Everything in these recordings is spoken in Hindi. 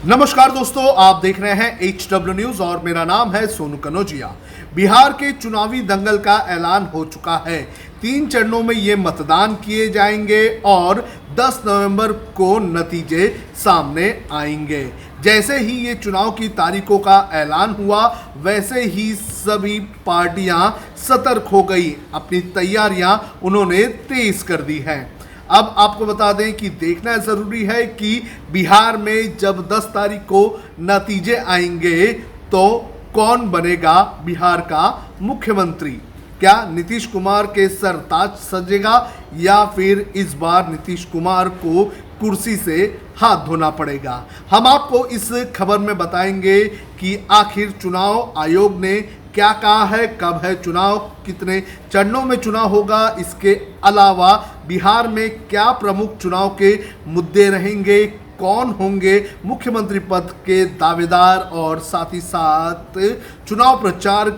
नमस्कार दोस्तों, आप देख रहे हैं HW न्यूज और मेरा नाम है सोनू कनौजिया। बिहार के चुनावी दंगल का ऐलान हो चुका है। 3 चरणों में ये मतदान किए जाएंगे और 10 नवंबर को नतीजे सामने आएंगे। जैसे ही ये चुनाव की तारीखों का ऐलान हुआ, वैसे ही सभी पार्टियां सतर्क हो गई, अपनी तैयारियां उन्होंने तेज कर दी हैं। अब आपको बता दें कि देखना ज़रूरी है कि बिहार में जब 10 तारीख को नतीजे आएंगे तो कौन बनेगा बिहार का मुख्यमंत्री। क्या नीतीश कुमार के सर ताज सजेगा या फिर इस बार नीतीश कुमार को कुर्सी से हाथ धोना पड़ेगा। हम आपको इस खबर में बताएंगे कि आखिर चुनाव आयोग ने क्या कहा है, कब है चुनाव, कितने चरणों में चुनाव होगा, इसके अलावा बिहार में क्या प्रमुख चुनाव के मुद्दे रहेंगे, कौन होंगे मुख्यमंत्री पद के दावेदार और साथ ही साथ चुनाव प्रचार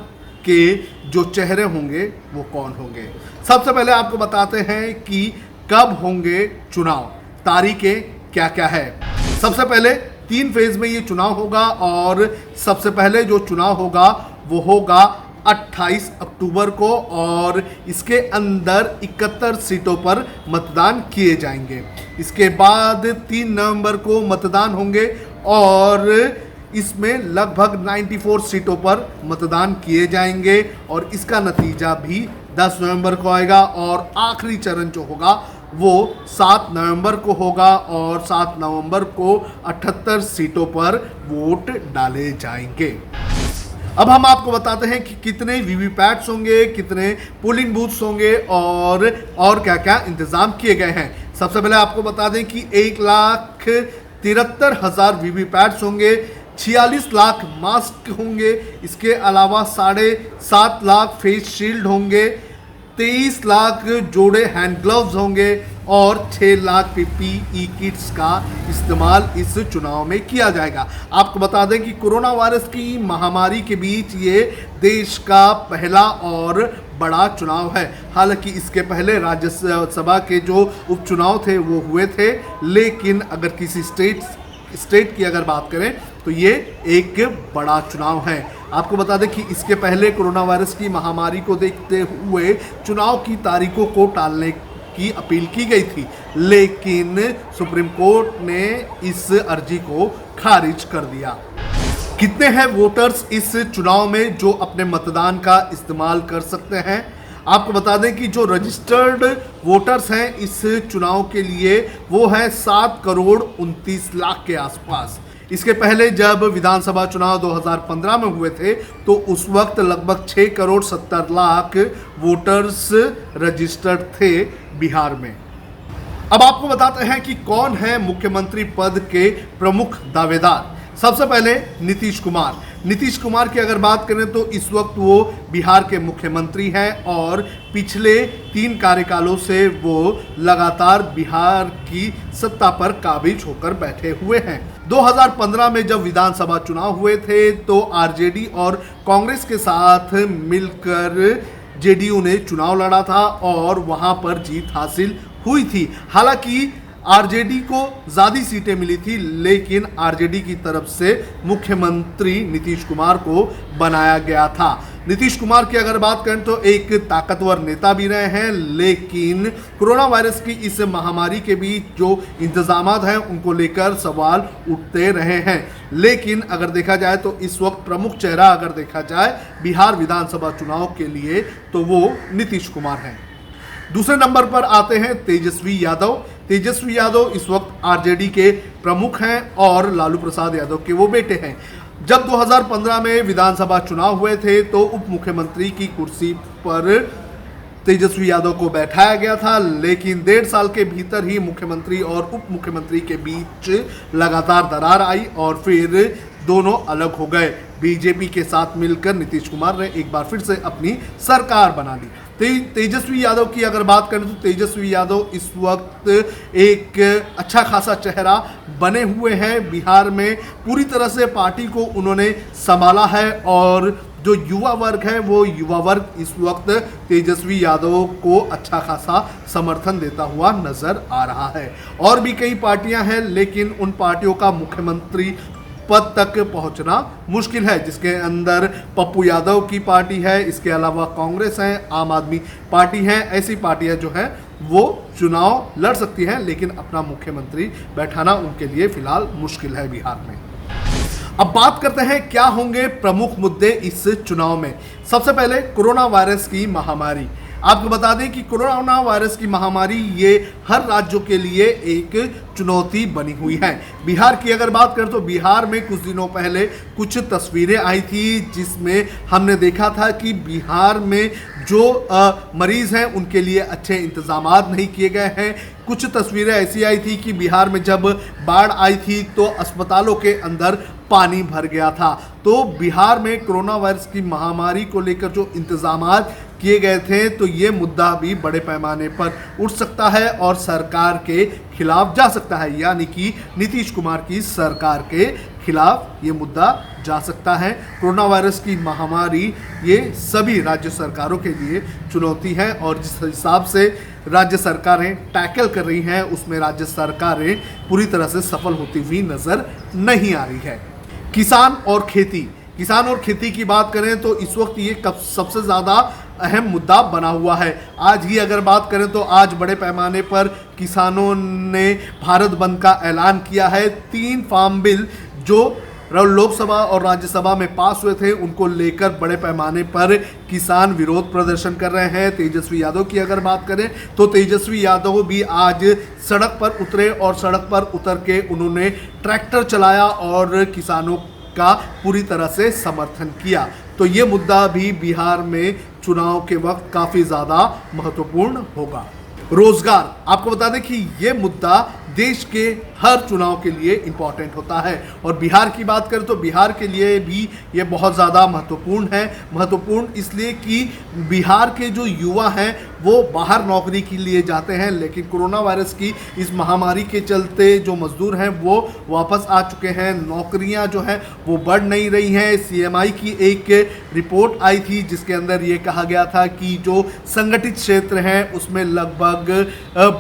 के जो चेहरे होंगे वो कौन होंगे। सबसे पहले आपको बताते हैं कि कब होंगे चुनाव, तारीखें क्या क्या है। सबसे पहले 3 फेज में ये चुनाव होगा और सबसे पहले जो चुनाव होगा वो होगा 28 अक्टूबर को और इसके अंदर 71 सीटों पर मतदान किए जाएंगे। इसके बाद 3 नवंबर को मतदान होंगे और इसमें लगभग 94 सीटों पर मतदान किए जाएंगे और इसका नतीजा भी 10 नवंबर को आएगा और आखिरी चरण जो होगा वो 7 नवंबर को होगा और 7 नवंबर को 78 सीटों पर वोट डाले जाएंगे। अब हम आपको बताते हैं कि कितने वीवीपैट्स होंगे, कितने पोलिंग बूथ्स होंगे और क्या क्या इंतजाम किए गए हैं। सबसे पहले आपको बता दें कि 1,73,000 वीवीपैट्स होंगे, 46 लाख मास्क होंगे, इसके अलावा 7.5 लाख फेस शील्ड होंगे, 23 लाख जोड़े हैंड ग्लव्स होंगे और 6 लाख PPE किट्स का इस्तेमाल इस चुनाव में किया जाएगा। आपको बता दें कि कोरोना वायरस की महामारी के बीच ये देश का पहला और बड़ा चुनाव है। हालांकि इसके पहले राज्यसभा के जो उपचुनाव थे वो हुए थे, लेकिन अगर किसी स्टेट की अगर बात करें तो ये एक बड़ा चुनाव है। आपको बता दें कि इसके पहले कोरोना वायरस की महामारी को देखते हुए चुनाव की तारीखों को टालने की अपील की गई थी, लेकिन सुप्रीम कोर्ट ने इस अर्जी को खारिज कर दिया। कितने हैं वोटर्स इस चुनाव में जो अपने मतदान का इस्तेमाल कर सकते हैं? आपको बता दें कि जो रजिस्टर्ड वोटर्स हैं इस चुनाव के लिए वो है 7 करोड़ 29 लाख के आसपास। इसके पहले जब विधानसभा चुनाव 2015 में हुए थे तो उस वक्त लगभग 6 करोड़ 70 लाख वोटर्स रजिस्टर्ड थे बिहार में। अब आपको बताते हैं कि कौन है मुख्यमंत्री पद के प्रमुख दावेदार। सबसे पहले नीतीश कुमार। नीतीश कुमार की अगर बात करें तो इस वक्त वो बिहार के मुख्यमंत्री हैं और पिछले 3 कार्यकालों से वो लगातार बिहार की सत्ता पर काबिज होकर बैठे हुए हैं। 2015 में जब विधानसभा चुनाव हुए थे तो आरजेडी और कांग्रेस के साथ मिलकर जेडीयू ने चुनाव लड़ा था और वहां पर जीत हासिल हुई थी। हालांकि आरजेडी को ज़्यादा सीटें मिली थी, लेकिन आरजेडी की तरफ से मुख्यमंत्री नीतीश कुमार को बनाया गया था। नीतीश कुमार की अगर बात करें तो एक ताकतवर नेता भी रहे हैं, लेकिन कोरोना वायरस की इस महामारी के बीच जो इंतजामात हैं उनको लेकर सवाल उठते रहे हैं। लेकिन अगर देखा जाए तो इस वक्त प्रमुख चेहरा अगर देखा जाए बिहार विधानसभा चुनाव के लिए तो वो नीतीश कुमार हैं। दूसरे नंबर पर आते हैं तेजस्वी यादव। तेजस्वी यादव इस वक्त आरजेडी के प्रमुख हैं और लालू प्रसाद यादव के वो बेटे हैं। जब 2015 में विधानसभा चुनाव हुए थे तो उप मुख्यमंत्री की कुर्सी पर तेजस्वी यादव को बैठाया गया था, लेकिन 1.5 साल के भीतर ही मुख्यमंत्री और उप मुख्यमंत्री के बीच लगातार दरार आई और फिर दोनों अलग हो गए। बीजेपी के साथ मिलकर नीतीश कुमार ने एक बार फिर से अपनी सरकार बना ली। तेजस्वी यादव की अगर बात करें तो तेजस्वी यादव इस वक्त एक अच्छा खासा चेहरा बने हुए हैं। बिहार में पूरी तरह से पार्टी को उन्होंने संभाला है और जो युवा वर्ग है वो युवा वर्ग इस वक्त तेजस्वी यादव को अच्छा खासा समर्थन देता हुआ नजर आ रहा है। और भी कई पार्टियां हैं, लेकिन उन पार्टियों का मुख्यमंत्री पद तक पहुंचना मुश्किल है, जिसके अंदर पप्पू यादव की पार्टी है, इसके अलावा कांग्रेस है, आम आदमी पार्टी है। ऐसी पार्टियां जो हैं वो चुनाव लड़ सकती हैं, लेकिन अपना मुख्यमंत्री बैठाना उनके लिए फिलहाल मुश्किल है बिहार में। अब बात करते हैं क्या होंगे प्रमुख मुद्दे इस चुनाव में। सबसे पहले कोरोना वायरस की महामारी। आपको बता दें कि कोरोना वायरस की महामारी ये हर राज्यों के लिए एक चुनौती बनी हुई है। बिहार की अगर बात करें तो बिहार में कुछ दिनों पहले कुछ तस्वीरें आई थी, जिसमें हमने देखा था कि बिहार में जो मरीज हैं उनके लिए अच्छे इंतजाम नहीं किए गए हैं। कुछ तस्वीरें ऐसी आई थी कि बिहार में जब बाढ़ आई थी तो अस्पतालों के अंदर पानी भर गया था। तो बिहार में कोरोना वायरस की महामारी को लेकर जो इंतजामात किए गए थे, तो ये मुद्दा भी बड़े पैमाने पर उठ सकता है और सरकार के खिलाफ जा सकता है, यानी कि नीतीश कुमार की सरकार के खिलाफ ये मुद्दा जा सकता है। कोरोना वायरस की महामारी ये सभी राज्य सरकारों के लिए चुनौती है और जिस हिसाब से राज्य सरकारें टैकल कर रही हैं उसमें राज्य सरकारें पूरी तरह से सफल होती हुई नजर नहीं आ रही है। किसान और खेती की बात करें तो इस वक्त ये सबसे ज़्यादा अहम मुद्दा बना हुआ है। आज ही अगर बात करें तो आज बड़े पैमाने पर किसानों ने भारत बंद का ऐलान किया है। 3 फार्म बिल जो लोकसभा और राज्यसभा में पास हुए थे उनको लेकर बड़े पैमाने पर किसान विरोध प्रदर्शन कर रहे हैं। तेजस्वी यादव की अगर बात करें तो तेजस्वी यादव भी आज सड़क पर उतरे और सड़क पर उतर के उन्होंने ट्रैक्टर चलाया और किसानों का पूरी तरह से समर्थन किया। तो ये मुद्दा भी बिहार में चुनाव के वक्त काफ़ी ज़्यादा महत्वपूर्ण होगा। रोजगार, आपको बता दें कि ये मुद्दा देश के हर चुनाव के लिए इम्पॉर्टेंट होता है और बिहार की बात करें तो बिहार के लिए भी ये बहुत ज़्यादा महत्वपूर्ण है। महत्वपूर्ण इसलिए कि बिहार के जो युवा हैं वो बाहर नौकरी के लिए जाते हैं, लेकिन कोरोना वायरस की इस महामारी के चलते जो मजदूर हैं वो वापस आ चुके हैं। नौकरियां जो हैं वो बढ़ नहीं रही हैं। CMI की एक रिपोर्ट आई थी जिसके अंदर ये कहा गया था कि जो संगठित क्षेत्र हैं उसमें लगभग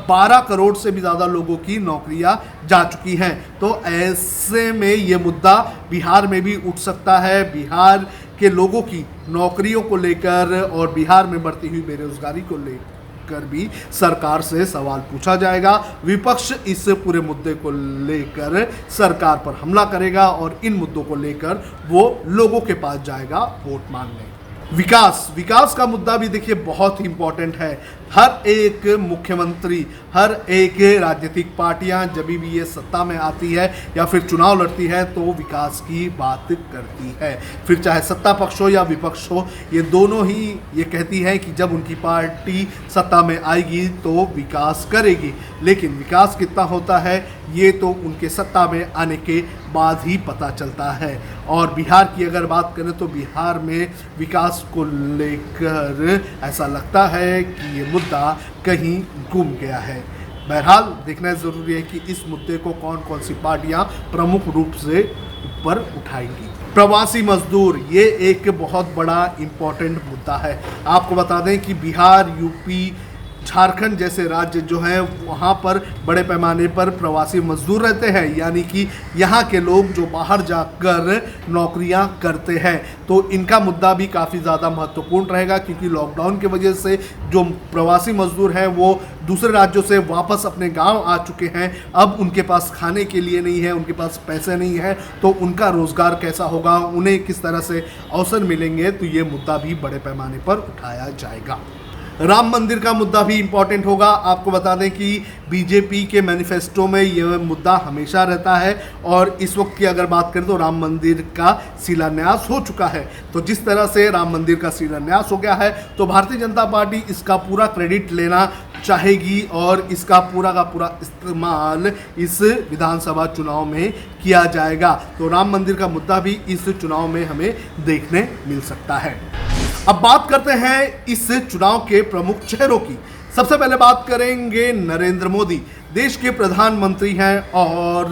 12 करोड़ से भी ज़्यादा लोगों की नौकरियां जा चुकी हैं। तो ऐसे में ये मुद्दा बिहार में भी उठ सकता है। बिहार के लोगों की नौकरियों को लेकर और बिहार में बढ़ती हुई बेरोजगारी को लेकर भी सरकार से सवाल पूछा जाएगा। विपक्ष इस पूरे मुद्दे को लेकर सरकार पर हमला करेगा और इन मुद्दों को लेकर वो लोगों के पास जाएगा वोट मांगने। विकास का मुद्दा भी देखिए बहुत ही इंपॉर्टेंट है। हर एक मुख्यमंत्री, हर एक राजनीतिक पार्टियां जब भी ये सत्ता में आती है या फिर चुनाव लड़ती है तो विकास की बात करती है। फिर चाहे सत्ता पक्ष हो या विपक्ष हो, ये दोनों ही ये कहती है कि जब उनकी पार्टी सत्ता में आएगी तो विकास करेगी, लेकिन विकास कितना होता है ये तो उनके सत्ता में आने के बाद ही पता चलता है। और बिहार की अगर बात करें तो बिहार में विकास को लेकर ऐसा लगता है कि ये मुद्दा कहीं गुम गया है। बहरहाल देखना ज़रूरी है कि इस मुद्दे को कौन कौन सी पार्टियां प्रमुख रूप से ऊपर उठाएंगी। प्रवासी मजदूर, ये एक बहुत बड़ा इम्पोर्टेंट मुद्दा है। आपको बता दें कि बिहार, यूपी, झारखंड जैसे राज्य जो हैं वहाँ पर बड़े पैमाने पर प्रवासी मजदूर रहते हैं, यानी कि यहाँ के लोग जो बाहर जाकर नौकरियाँ करते हैं। तो इनका मुद्दा भी काफ़ी ज़्यादा महत्वपूर्ण रहेगा, क्योंकि लॉकडाउन की वजह से जो प्रवासी मजदूर हैं वो दूसरे राज्यों से वापस अपने गांव आ चुके हैं। अब उनके पास खाने के लिए नहीं है, उनके पास पैसे नहीं है, तो उनका रोज़गार कैसा होगा, उन्हें किस तरह से अवसर मिलेंगे, तो ये मुद्दा भी बड़े पैमाने पर उठाया जाएगा। राम मंदिर का मुद्दा भी इम्पॉर्टेंट होगा। आपको बता दें कि बीजेपी के मैनिफेस्टो में यह मुद्दा हमेशा रहता है और इस वक्त की अगर बात करें तो राम मंदिर का शिलान्यास हो चुका है। तो जिस तरह से राम मंदिर का शिलान्यास हो गया है तो भारतीय जनता पार्टी इसका पूरा क्रेडिट लेना चाहेगी और इसका पूरा का पूरा इस्तेमाल इस विधानसभा चुनाव में किया जाएगा। तो राम मंदिर का मुद्दा भी इस चुनाव में हमें देखने मिल सकता है। अब बात करते हैं इस चुनाव के प्रमुख चेहरों की। सबसे पहले बात करेंगे नरेंद्र मोदी। देश के प्रधानमंत्री हैं और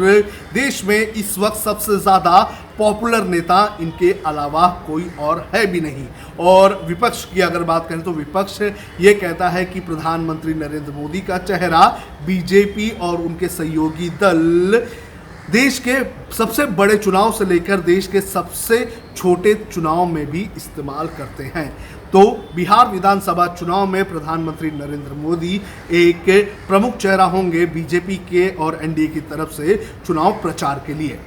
देश में इस वक्त सबसे ज़्यादा पॉपुलर नेता इनके अलावा कोई और है भी नहीं। और विपक्ष की अगर बात करें तो विपक्ष ये कहता है कि प्रधानमंत्री नरेंद्र मोदी का चेहरा बीजेपी और उनके सहयोगी दल देश के सबसे बड़े चुनाव से लेकर देश के सबसे छोटे चुनाव में भी इस्तेमाल करते हैं। तो बिहार विधानसभा चुनाव में प्रधानमंत्री नरेंद्र मोदी एक प्रमुख चेहरा होंगे बीजेपी के और एनडीए की तरफ से चुनाव प्रचार के लिए।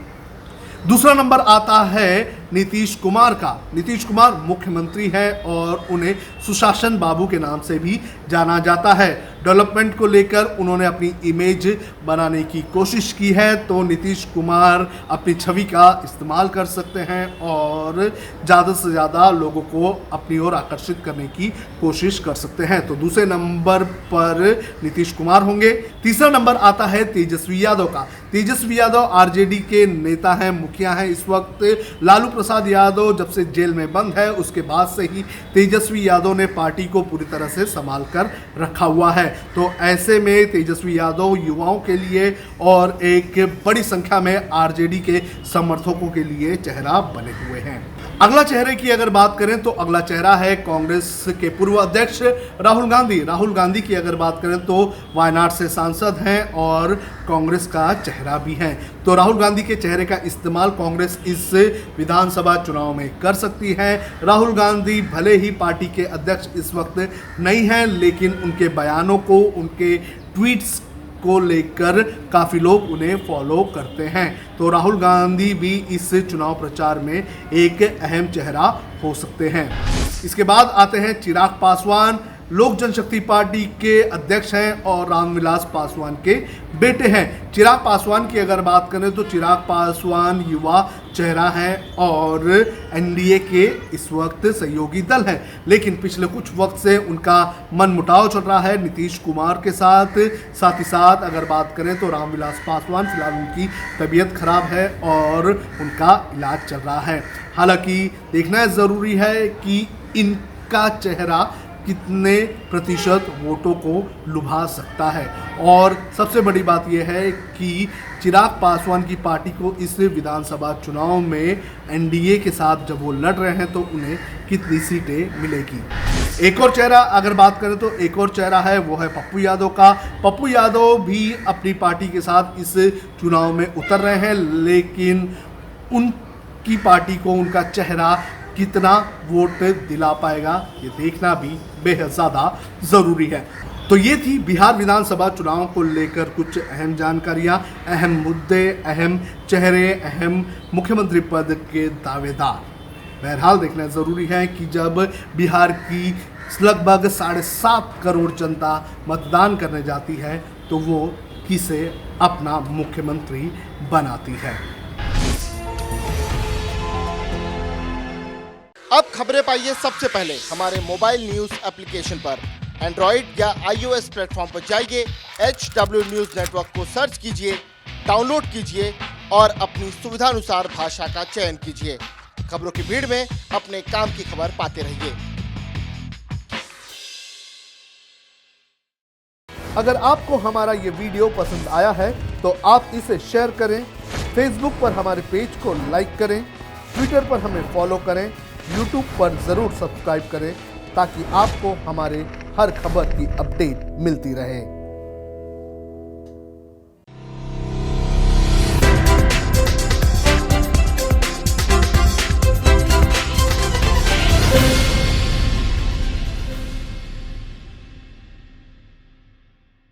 दूसरा नंबर आता है नीतीश कुमार का। नीतीश कुमार मुख्यमंत्री हैं और उन्हें सुशासन बाबू के नाम से भी जाना जाता है। डेवलपमेंट को लेकर उन्होंने अपनी इमेज बनाने की कोशिश की है, तो नीतीश कुमार अपनी छवि का इस्तेमाल कर सकते हैं और ज़्यादा से ज़्यादा लोगों को अपनी ओर आकर्षित करने की कोशिश कर सकते हैं। तो दूसरे नंबर पर नीतीश कुमार होंगे। तीसरा नंबर आता है तेजस्वी यादव का। तेजस्वी यादव आरजेडी के नेता हैं, मुखिया हैं इस वक्त। लालू प्रसाद यादव जब से जेल में बंद है उसके बाद से ही तेजस्वी यादव ने पार्टी को पूरी तरह से संभाल कर रखा हुआ है। तो ऐसे में तेजस्वी यादव युवाओं के लिए और एक बड़ी संख्या में आरजेडी के समर्थकों के लिए चेहरा बने हुए हैं। अगला चेहरे की अगर बात करें तो अगला चेहरा है कांग्रेस के पूर्व अध्यक्ष राहुल गांधी। राहुल गांधी की अगर बात करें तो वायनाड से सांसद हैं और कांग्रेस का चेहरा भी हैं। तो राहुल गांधी के चेहरे का इस्तेमाल कांग्रेस इस विधानसभा चुनाव में कर सकती है। राहुल गांधी भले ही पार्टी के अध्यक्ष इस वक्त नहीं हैं, लेकिन उनके बयानों को, उनके ट्वीट्स को लेकर काफ़ी लोग उन्हें फॉलो करते हैं। तो राहुल गांधी भी इस चुनाव प्रचार में एक अहम चेहरा हो सकते हैं। इसके बाद आते हैं चिराग पासवान। लोक जनशक्ति पार्टी के अध्यक्ष हैं और रामविलास पासवान के बेटे हैं। चिराग पासवान की अगर बात करें तो चिराग पासवान युवा चेहरा हैं और एनडीए के इस वक्त सहयोगी दल हैं, लेकिन पिछले कुछ वक्त से उनका मनमुटाव चल रहा है नीतीश कुमार के साथ। साथ ही साथ अगर बात करें तो रामविलास पासवान फिलहाल उनकी तबीयत खराब है और उनका इलाज चल रहा है। हालांकि देखना ज़रूरी है कि इनका चेहरा कितने प्रतिशत वोटों को लुभा सकता है। और सबसे बड़ी बात यह है कि चिराग पासवान की पार्टी को इस विधानसभा चुनाव में एनडीए के साथ जब वो लड़ रहे हैं तो उन्हें कितनी सीटें मिलेगी। एक और चेहरा अगर बात करें तो एक और चेहरा है, वो है पप्पू यादव का। पप्पू यादव भी अपनी पार्टी के साथ इस चुनाव में उतर रहे हैं, लेकिन उनकी पार्टी को उनका चेहरा कितना वोट दिला पाएगा ये देखना भी बेहद ज़्यादा ज़रूरी है। तो ये थी बिहार विधानसभा चुनाव को लेकर कुछ अहम जानकारियाँ, अहम मुद्दे, अहम चेहरे, अहम मुख्यमंत्री पद के दावेदार। बहरहाल देखना ज़रूरी है कि जब बिहार की लगभग 7.5 करोड़ जनता मतदान करने जाती है तो वो किसे अपना मुख्यमंत्री बनाती है। अब खबरें पाइए सबसे पहले हमारे मोबाइल न्यूज एप्लीकेशन पर। एंड्रॉइड या iOS प्लेटफॉर्म पर जाइए, HW न्यूज नेटवर्क को सर्च कीजिए, डाउनलोड कीजिए और अपनी सुविधानुसार भाषा का चयन कीजिए। खबरों की भीड़ में अपने काम की खबर पाते रहिए। अगर आपको हमारा ये वीडियो पसंद आया है तो आप इसे शेयर करें, फेसबुक पर हमारे पेज को लाइक करें, ट्विटर पर हमें फॉलो करें, यूट्यूब पर ज़रूर सब्सक्राइब करें ताकि आपको हमारे हर खबर की अपडेट मिलती रहे।